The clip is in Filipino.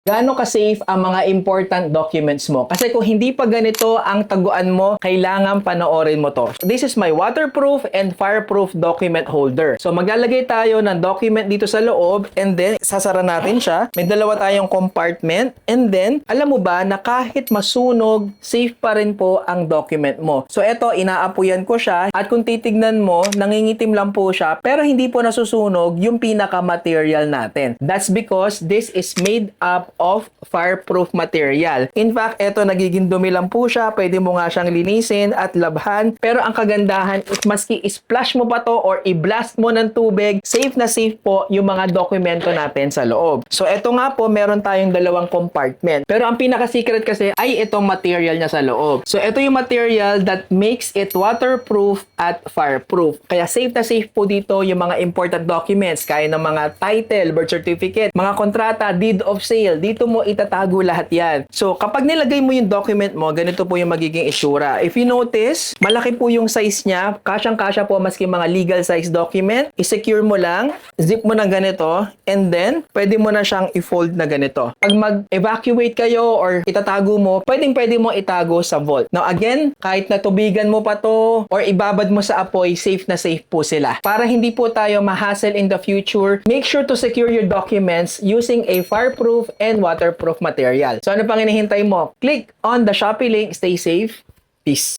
Gaano ka-safe ang mga important documents mo? Kasi kung hindi pa ganito ang taguan mo, kailangan panoorin mo to. This is my waterproof and fireproof document holder. So maglalagay tayo ng document dito sa loob and then sasara natin siya. May dalawa tayong compartment and then alam mo ba na kahit masunog, safe pa rin po ang document mo. So eto, inaapuyan ko siya at kung titignan mo, nangingitim lang po siya pero hindi po nasusunog yung pinaka-material natin. That's because this is made up of fireproof material. In fact, eto nagiging dumi lang po siya. Pwede mo nga siyang linisin at labhan. Pero ang kagandahan is maski i-splash mo pa to or i-blast mo ng tubig, safe na safe po yung mga dokumento natin sa loob. So eto nga po, meron tayong dalawang compartment. Pero ang pinaka-secret kasi ay itong material niya sa loob. So eto yung material that makes it waterproof at fireproof. Kaya safe na safe po dito yung mga important documents, kaya ng mga title, birth certificate, mga kontrata, deed of sale. Dito mo itatago lahat yan. So, kapag nilagay mo yung document mo, ganito po yung magiging itsura. If you notice, malaki po yung size niya. Kasyang-kasya po maski mga legal size document. I-secure mo lang, zip mo ng ganito, and then, pwede mo na siyang i-fold na ganito. Pag mag-evacuate kayo or itatago mo, pwedeng-pwede mo itago sa vault. Now, again, kahit natubigan mo pa to or ibabad mo sa apoy, safe na safe po sila. Para hindi po tayo ma-hassle in the future, make sure to secure your documents using a fireproof and waterproof material. So ano pang hinihintay mo? Click on the Shopee link. Stay safe. Peace.